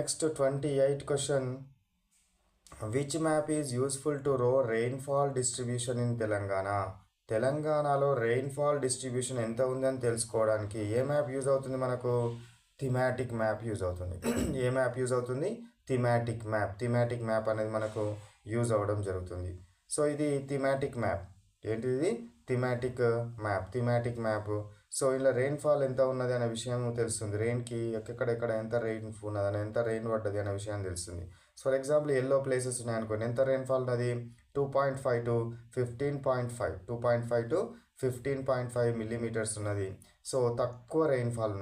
Next 28 question, which map is useful to రో rainfall distribution in Telangana? తెలంగాణలో rainfall distribution ఎంత ఉందని తెలుసుకోవడానికి ఏ మ్యాప్ యూజ్ అవుతుంది మనకు? థిమాటిక్ మ్యాప్ యూజ్ అవుతుంది. ఏ మ్యాప్ యూజ్ అవుతుంది? Thematic map. థిమాటిక్ మ్యాప్ అనేది మనకు యూజ్ అవ్వడం జరుగుతుంది. సో ఇది థిమాటిక్ మ్యాప్. ఏంటిది? Thematic map. Thematic map. So ఇలా రెయిన్ఫాల్ ఎంత ఉన్నది అనే విషయం తెలుస్తుంది. రెయిన్కి ఎక్కడెక్కడ ఎంత రెయిన్ ఉన్నదని, ఎంత రెయిన్ పడ్డది అనే విషయం తెలుస్తుంది. ఫర్ ఎగ్జాంపుల్ ఎల్లో ప్లేసెస్ ఉన్నాయనుకోండి, ఎంత రెయిన్ఫాల్ ఉన్నది? 2.5 to 15.5, 2.5 to 15.5 మిల్లీమీటర్స్ ఉన్నది. సో తక్కువ రెయిన్ఫాల్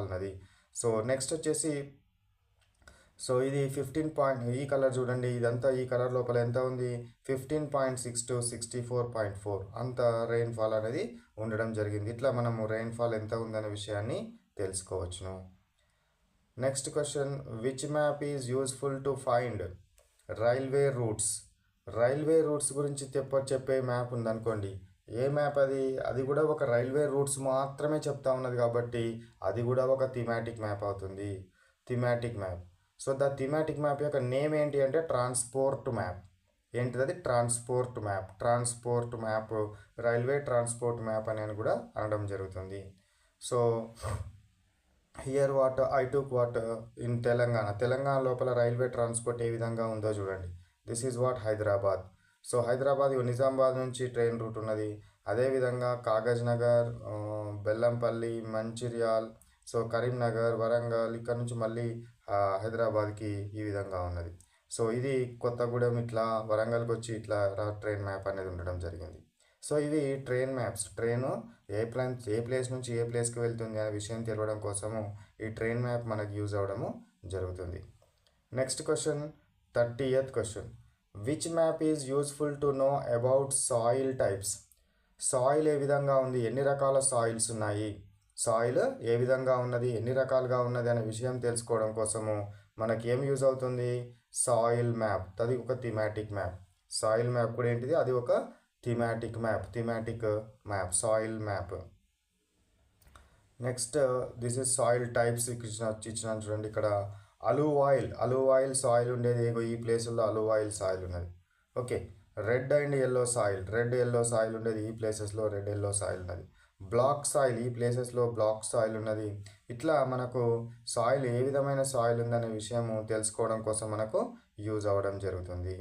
ఉన్నది. సో నెక్స్ట్ వచ్చేసి, సో ఇది 15 ఈ కలర్ చూడండి, ఇదంతా ఈ కలర్ లోపల ఎంత ఉంది? 15.6 to 64.4 అంత రెయిన్ఫాల్ అనేది ఉండడం జరిగింది. ఇట్లా మనము రెయిన్ఫాల్ ఎంత ఉందనే విషయాన్ని తెలుసుకోవచ్చును. Next question, which map is useful to find railway roots? Railway roots గురించి చెప్పే మ్యాప్ ఉందనుకోండి, ఏ మ్యాప్ అది? అది కూడా ఒక రైల్వే రూట్స్ మాత్రమే చెప్తా ఉన్నది కాబట్టి అది కూడా ఒక థిమాటిక్ మ్యాప్ అవుతుంది. Thematic map. So the thematic map యొక్క నేమ్ ఏంటి అంటే ట్రాన్స్పోర్ట్ మ్యాప్. ఏంటిది అది? Transport map. Transport map, railway transport map అని కూడా అనడం జరుగుతుంది. So here what I took what in Telangana లోపల రైల్వే ట్రాన్స్పోర్ట్ ఏ విధంగా ఉందో చూడండి. This is what Hyderabad. So Hyderabad Nizamabad నుంచి ట్రైన్ రూట్ ఉన్నది. అదేవిధంగా కాగజ్ నగర్, బెల్లంపల్లి, మంచిర్యాల్, సో కరీంనగర్, వరంగల్, ఇక్కడ నుంచి మళ్ళీ హైదరాబాద్కి ఈ విధంగా ఉన్నది. సో ఇది కొత్తగూడెం ఇట్లా వరంగల్కి వచ్చి ఇట్లా ట్రైన్ మ్యాప్ అనేది ఉండడం జరిగింది. సో ఇవి ట్రైన్ మ్యాప్స్. ట్రైను ఏ ప్లేస్ నుంచి ఏ ప్లేస్కి వెళ్తుంది అనే విషయం తెలియడం కోసము ఈ ట్రైన్ మ్యాప్ మనకు యూజ్ అవ్వడము జరుగుతుంది. Next question, 30th question, which map is useful to know about soil types? Soil ఏ విధంగా ఉంది, ఎన్ని రకాల సాయిల్స్ ఉన్నాయి, సాయిల్ ఏ విధంగా ఉన్నది, ఎన్ని రకాలుగా ఉన్నది అనే విషయం తెలుసుకోవడం కోసము మనకి ఏం యూజ్ అవుతుంది? Soil map. అది ఒక థిమాటిక్ మ్యాప్. సాయిల్ మ్యాప్ కూడా ఏంటిది? అది ఒక thematic map, soil map. Next this is soil types ఇచ్చిన చూడండి. ఇక్కడ అలువాయిల్ సాయిల్ ఉండేది ఈ ప్లేసుల్లో అలువాయిల్ సాయిల్ ఉన్నది. Okay. Red and yellow soil ఉండేది ఈ ప్లేసెస్లో రెడ్ ఎల్లో సాయిల్ ఉన్నది. బ్లాక్ సాయిల్ ఈ ప్లేసెస్లో బ్లాక్ సాయిల్ ఉన్నది. ఇట్లా మనకు సాయిల్ ఏ విధమైన సాయిల్ ఉందనే విషయము తెలుసుకోవడం కోసం మనకు యూజ్ అవ్వడం జరుగుతుంది.